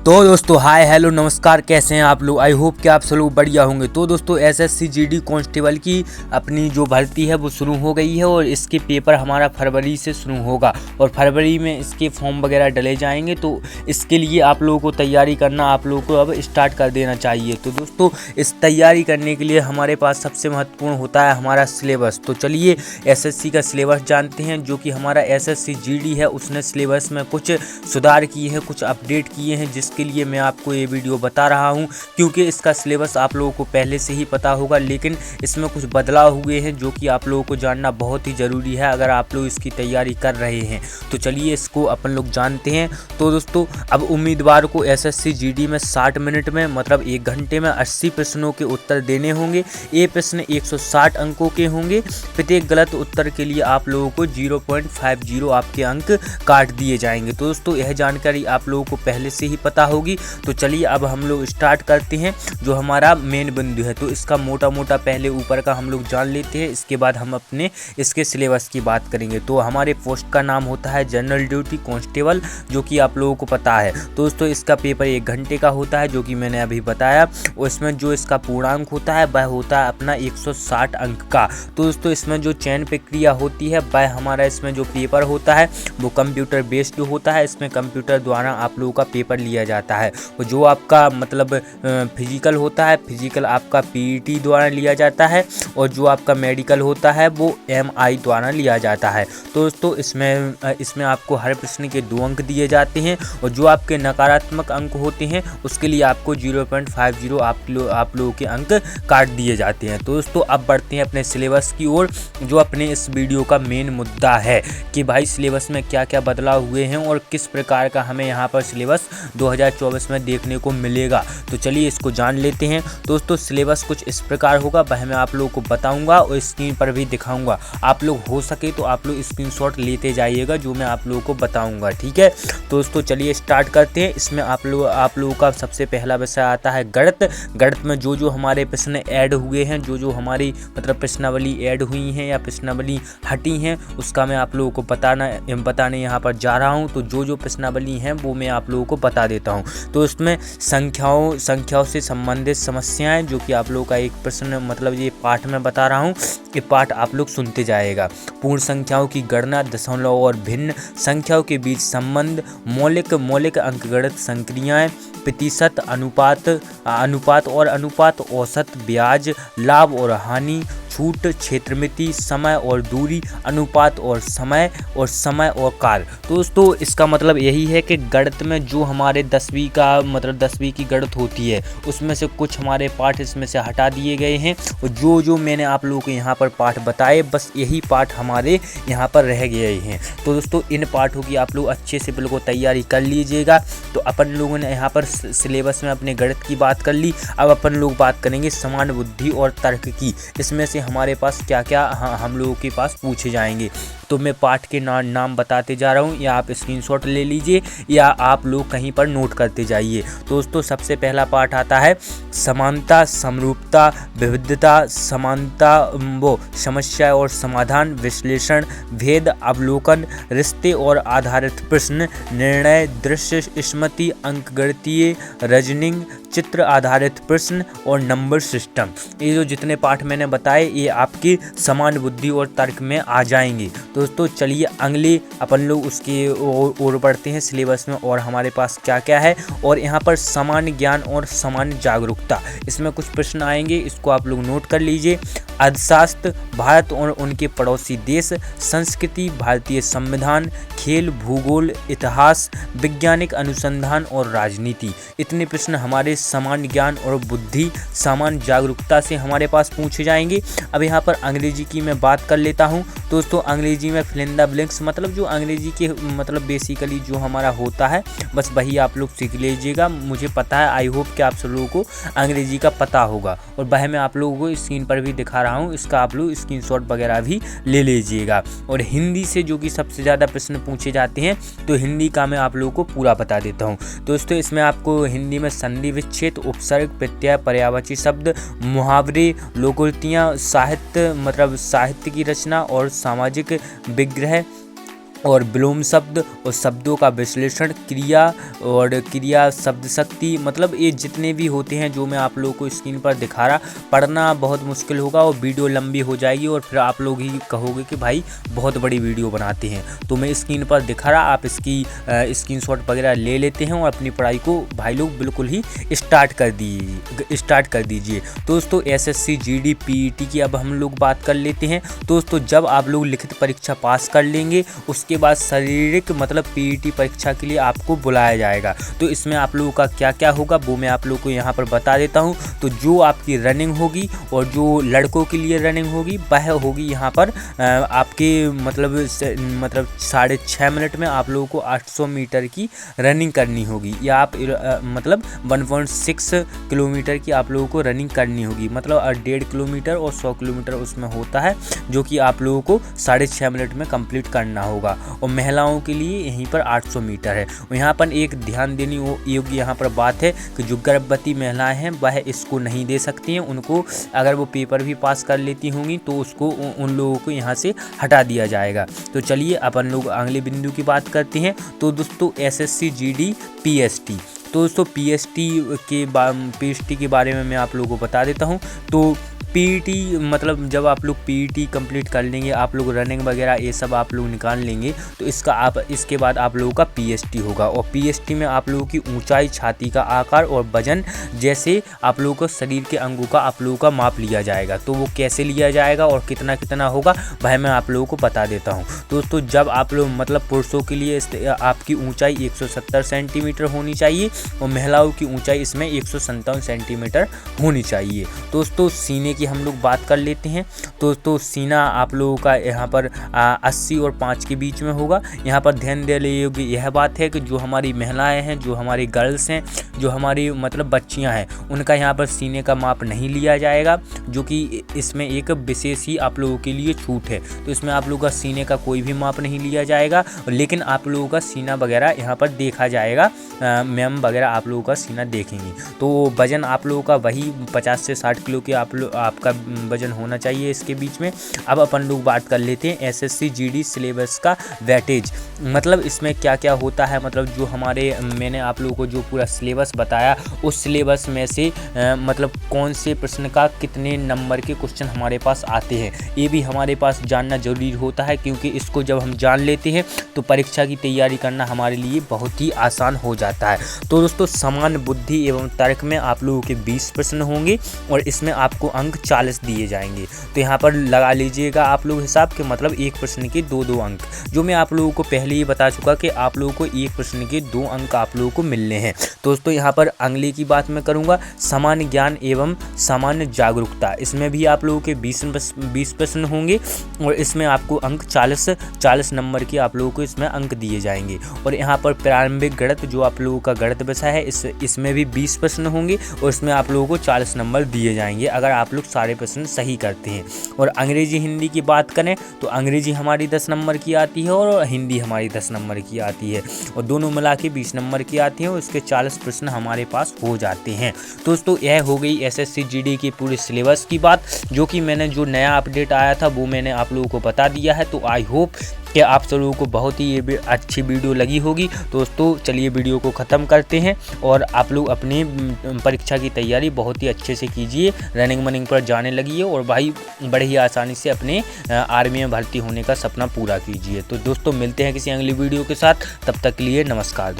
तो दोस्तों hi hello नमस्कार, कैसे हैं आप लोग। आई होप कि आप सब लोग बढ़िया होंगे। तो दोस्तों एसएससी जीडी कांस्टेबल की अपनी जो भर्ती है वो शुरू हो गई है और इसके पेपर हमारा फरवरी से शुरू होगा और फरवरी में इसके फॉर्म वगैरह डले जाएंगे। तो इसके लिए आप लोगों को तैयारी करना आप लोगों को अब स्टार्ट कर देना चाहिए। तो दोस्तों इस तैयारी करने के लिए हमारे पास सबसे महत्वपूर्ण होता है हमारा सिलेबस। तो चलिए एसएससी का सिलेबस जानते हैं। जो कि हमारा एसएससी जीडी है उसने सिलेबस में कुछ सुधार किए हैं, कुछ अपडेट किए हैं, जिसके लिए मैं आपको ये वीडियो बता रहा हूं। क्योंकि इसका सिलेबस आप लोगों को पहले से ही पता होगा, लेकिन इसमें कुछ बदलाव हुए हैं जो कि आप लोगों को जानना बहुत ही ज़रूरी है अगर आप लोग इसकी तैयारी कर रहे हैं। तो चलिए इसको अपन लोग जानते हैं। तो दोस्तों अब उम्मीदवार को एसएससी जीडी में 60 मिनट में मतलब 1 घंटे में 80 प्रश्नों के उत्तर देने होंगे। ये प्रश्न 160 अंकों के होंगे। प्रत्येक गलत उत्तर के लिए आप लोगों को 0.50 आपके अंक काट दिए जाएंगे। तो दोस्तों यह जानकारी आप लोगों को पहले से ही पता होगी। तो चलिए अब हम लोग स्टार्ट करते हैं जो हमारा मेन बिंदु है। तो इसका मोटा मोटा पहले ऊपर का हम लोग जान लेते हैं, इसके बाद हम अपने इसके सिलेबस की बात करेंगे। तो हमारे पोस्ट का नाम होता है जनरल ड्यूटी कांस्टेबल, जो कि आप लोगों को पता है। तो दोस्तों इसका पेपर 1 घंटे का होता है जो कि मैंने अभी बताया। और इसमें जो इसका पूर्णांक होता है वह होता है अपना 160 अंक का। तो दोस्तों इसमें जो चयन प्रक्रिया होती है वह हमारा इसमें जो पेपर होता है वो कंप्यूटर बेस्ड होता है। इसमें कंप्यूटर द्वारा आप लोगों का पेपर लिया जाता है। और जो आपका मतलब फिजिकल होता है, फिजिकल आपका पीईटी द्वारा लिया जाता है। और जो आपका मेडिकल होता है वो एमआई द्वारा लिया जाता है। तो दोस्तों इसमें आपको हर प्रश्न के 2 अंक दिए जाते हैं। और जो आपके नकारात्मक अंक होते हैं उसके लिए आपको 0.50 आप लोगों के अंक काट दिए जाते हैं। तो दोस्तों अब बढ़ते हैं अपने सिलेबस की ओर, जो अपने इस वीडियो का मेन मुद्दा है कि भाई सिलेबस में क्या क्या बदलाव हुए हैं और किस प्रकार का हमें यहाँ पर सिलेबस 2024 में देखने को मिलेगा। तो चलिए इसको जान लेते हैं। दोस्तों सिलेबस कुछ इस प्रकार होगा, वह मैं आप लोगों को बताऊंगा और स्क्रीन पर भी दिखाऊंगा। आप लोग हो सके तो आप लोग स्क्रीनशॉट लेते जाइएगा जो मैं आप लोगों को बताऊंगा, ठीक है। तो दोस्तों चलिए स्टार्ट करते हैं। इसमें आप लोगों का सबसे पहला विषय आता है गणित। गणित में जो हमारे प्रश्न ऐड हुए हैं, जो हमारी मतलब प्रश्नावली ऐड हुई हैं या प्रश्नावली हटी हैं, उसका मैं आप लोगों को बताने यहाँ पर जा रहा हूँ। तो जो प्रश्नावली हैं वो मैं आप लोगों को बता देता हूँ। तो उसमें संख्याओं से संबंधित समस्याएं, जो कि आप लोगों का एक प्रश्न मतलब ये पाठ में बता रहा हूँ, ये पाठ आप लोग सुनते जाएगा। पूर्ण संख्याओं की गणना, दशमलव और भिन्न संख्याओं के बीच संबंध, मौलिक अंकगणित संक्रियाएं, प्रतिशत, अनुपात और अनुपात, औसत, ब्याज, लाभ और हानि, छूट, क्षेत्रमिति, समय और दूरी, अनुपात और समय और काल। तो दोस्तों इसका मतलब यही है कि गणित में जो हमारे 10वीं का मतलब 10वीं की गणित होती है उसमें से कुछ हमारे पाठ इसमें से हटा दिए गए हैं। और जो मैंने आप लोगों को यहाँ पर पाठ बताए बस यही पाठ हमारे यहाँ पर रह गए हैं। तो दोस्तों इन पाठों की आप लोग अच्छे से बिल्कुल तैयारी कर लीजिएगा। तो अपन लोगों ने यहाँ पर सिलेबस में अपने गणित की बात कर ली। अब अपन लोग बात करेंगे समान बुद्धि और तर्क की। इसमें से हमारे पास क्या क्या हम लोगों के पास पूछे जाएंगे। तो मैं पाठ के नाम बताते जा रहा हूँ, या आप स्क्रीनशॉट ले लीजिए या आप लोग कहीं पर नोट करते जाइए। दोस्तों सबसे पहला पाठ आता है समानता, समरूपता, विविधता, समानता, समस्या और समाधान, विश्लेषण, भेद, अवलोकन, रिश्ते और आधारित प्रश्न, निर्णय, दृश्य स्मृति, अंकगणितीय, रीजनिंग, चित्र आधारित प्रश्न और नंबर सिस्टम। ये जो जितने पाठ मैंने बताए ये आपकी समान बुद्धि और तर्क में आ जाएंगे। दोस्तों चलिए अगले अपन लोग उसके ओर बढ़ते हैं सिलेबस में और हमारे पास क्या क्या है। और यहाँ पर सामान्य ज्ञान और सामान्य जागरूकता, इसमें कुछ प्रश्न आएंगे, इसको आप लोग नोट कर लीजिए। अर्थशास्त्र, भारत और उनके पड़ोसी देश, संस्कृति, भारतीय संविधान, खेल, भूगोल, इतिहास, वैज्ञानिक अनुसंधान और राजनीति। इतने प्रश्न हमारे सामान्य ज्ञान और बुद्धि सामान्य जागरूकता से हमारे पास पूछे जाएंगे। अब यहाँ पर अंग्रेजी की मैं बात कर लेता हूँ। दोस्तों अंग्रेजी में फिल इन द ब्लैंक्स मतलब जो अंग्रेजी के मतलब बेसिकली जो हमारा होता है बस वही आप लोग सीख लीजिएगा। मुझे पता है, आई होप कि आप सब लोगों को अंग्रेजी का पता होगा और वह मैं आप लोगों को स्क्रीन पर भी दिखा रहा हूँ, इसका आप लोग स्क्रीनशॉट वगैरह भी ले लीजिएगा। और हिंदी से जो कि सबसे ज़्यादा प्रश्न पूछे जाते हैं तो हिंदी का मैं आप लोगों को पूरा बता देता हूँ। दोस्तों इसमें आपको हिंदी में संधि विच्छेद, उपसर्ग, प्रत्यय, पर्यायवाची शब्द, मुहावरे, लोकोक्तियाँ, साहित्य मतलब साहित्य की रचना और सामाजिक विग्रह, और विलोम शब्द और शब्दों का विश्लेषण, क्रिया और क्रिया शब्द शक्ति, मतलब ये जितने भी होते हैं जो मैं आप लोगों को स्क्रीन पर दिखा रहा, पढ़ना बहुत मुश्किल होगा और वीडियो लंबी हो जाएगी और फिर आप लोग ही कहोगे कि भाई बहुत बड़ी वीडियो बनाते हैं। तो मैं स्क्रीन पर दिखा रहा, आप इसकी स्क्रीनशॉट वगैरह ले लेते हैं और अपनी पढ़ाई को भाई लोग बिल्कुल ही स्टार्ट कर दीजिए। दोस्तों SSC GD PET की अब हम लोग बात कर लेते हैं। दोस्तों जब आप लोग लिखित परीक्षा पास कर लेंगे उसके बाद शारीरिक मतलब PET परीक्षा के लिए आपको बुलाया जाएगा। तो इसमें आप लोगों का क्या क्या होगा वो मैं आप लोगों को यहाँ पर बता देता हूँ। तो जो आपकी रनिंग होगी और जो लड़कों के लिए रनिंग होगी वह होगी यहाँ पर आपके मतलब 6.5 मिनट में आप लोगों को 800 मीटर की रनिंग करनी होगी, या आप मतलब 1.6 किलोमीटर की आप लोगों को रनिंग करनी होगी। मतलब 1.5 किलोमीटर और 100 किलोमीटर उसमें होता है, जो कि आप लोगों को 6.5 मिनट में कंप्लीट करना होगा। और महिलाओं के लिए यहीं पर 800 मीटर है। और यहाँ पर एक ध्यान देने योग्य यहाँ पर बात है कि जो गर्भवती महिलाएं हैं वह इसको नहीं दे सकती हैं। उनको अगर वो पेपर भी पास कर लेती होंगी तो उसको उन लोगों को यहाँ से हटा दिया जाएगा। तो चलिए अपन लोग अगले बिंदु की बात करते हैं। तो दोस्तों SSC GD PST, तो दोस्तों PST के बारे में मैं आप लोगों को बता देता हूँ। तो PET मतलब जब आप लोग PET कंप्लीट कर लेंगे, आप लोग रनिंग वगैरह ये सब आप लोग निकाल लेंगे, तो इसके बाद आप लोगों का PST होगा। और PST में आप लोगों की ऊंचाई, छाती का आकार और वजन जैसे आप लोगों को शरीर के अंगों का आप लोगों का माप लिया जाएगा। तो वो कैसे लिया जाएगा और कितना कितना होगा वह मैं आप लोगों को बता देता हूँ। दोस्तों जब आप लोग मतलब पुरुषों के लिए आपकी ऊँचाई 170 सेंटीमीटर होनी चाहिए और महिलाओं की ऊँचाई इसमें 157 सेंटीमीटर होनी चाहिए। दोस्तों सीने की हम लोग बात कर लेते हैं। तो सीना आप लोगों का यहाँ पर 80 और 5 के बीच में होगा। यहाँ पर ध्यान देने योग्य यह बात है कि जो हमारी महिलाएं हैं, जो हमारी गर्ल्स हैं, जो हमारी मतलब बच्चियां हैं, उनका यहाँ पर सीने का माप नहीं लिया जाएगा, जो कि इसमें एक विशेष ही आप लोगों के लिए छूट है। तो इसमें आप लोगों का सीने का कोई भी माप नहीं लिया जाएगा, लेकिन आप लोगों का सीना वगैरह यहाँ पर देखा जाएगा। मैम वगैरह आप लोगों का सीना देखेंगे। तो वजन आप लोगों का वही 50 से 60 किलो के आपका वजन होना चाहिए इसके बीच में। अब अपन लोग बात कर लेते हैं SSC GD सिलेबस का वेटेज, मतलब इसमें क्या क्या होता है। मतलब जो मैंने आप लोगों को जो पूरा सिलेबस बताया उस सिलेबस में से मतलब कौन से प्रश्न का कितने नंबर के क्वेश्चन हमारे पास आते हैं, ये भी हमारे पास जानना जरूरी होता है, क्योंकि इसको जब हम जान लेते हैं तो परीक्षा की तैयारी करना हमारे लिए बहुत ही आसान हो जाता है। तो दोस्तों सामान्य बुद्धि एवं तर्क में आप लोगों के 20 प्रश्न होंगे और इसमें आपको अंक 40 दिए जाएंगे। तो यहाँ पर लगा लीजिएगा आप लोग हिसाब के, मतलब एक प्रश्न के 2-2 अंक, जो मैं आप लोगों को पहले ही बता चुका कि आप लोगों को एक प्रश्न के 2 अंक आप लोगों को मिलने हैं। दोस्तों यहाँ पर अगले की बात मैं करूँगा, सामान्य ज्ञान एवं सामान्य जागरूकता, इसमें भी आप लोगों के 20 प्रश्न होंगे और इसमें आपको अंक 40 नंबर के आप लोगों को इसमें अंक दिए जाएंगे। और यहाँ पर प्रारंभिक गणित जो आप लोगों का गणित विषय है इसमें भी 20 प्रश्न होंगे और इसमें आप लोगों को 40 नंबर दिए जाएंगे अगर आप लोग सारे प्रश्न सही करते हैं। और अंग्रेजी हिंदी की बात करें तो अंग्रेजी हमारी 10 नंबर की आती है और हिंदी हमारी 10 नंबर की आती है, और दोनों मिला के 20 नंबर की आती है और इसके 40 प्रश्न हमारे पास हो जाते हैं। दोस्तों यह हो गई SSC GD की पूरे सिलेबस की बात, जो कि मैंने जो नया अपडेट आया था वो मैंने आप लोगों को बता दिया है। तो आई होप कि आप सब लोगों को बहुत ही ये अच्छी वीडियो लगी होगी। दोस्तों चलिए वीडियो को ख़त्म करते हैं और आप लोग अपनी परीक्षा की तैयारी बहुत ही अच्छे से कीजिए, रनिंग पर जाने लगिए और भाई बड़े ही आसानी से अपने आर्मी में भर्ती होने का सपना पूरा कीजिए। तो दोस्तों मिलते हैं किसी अगली वीडियो के साथ, तब तक के लिए नमस्कार।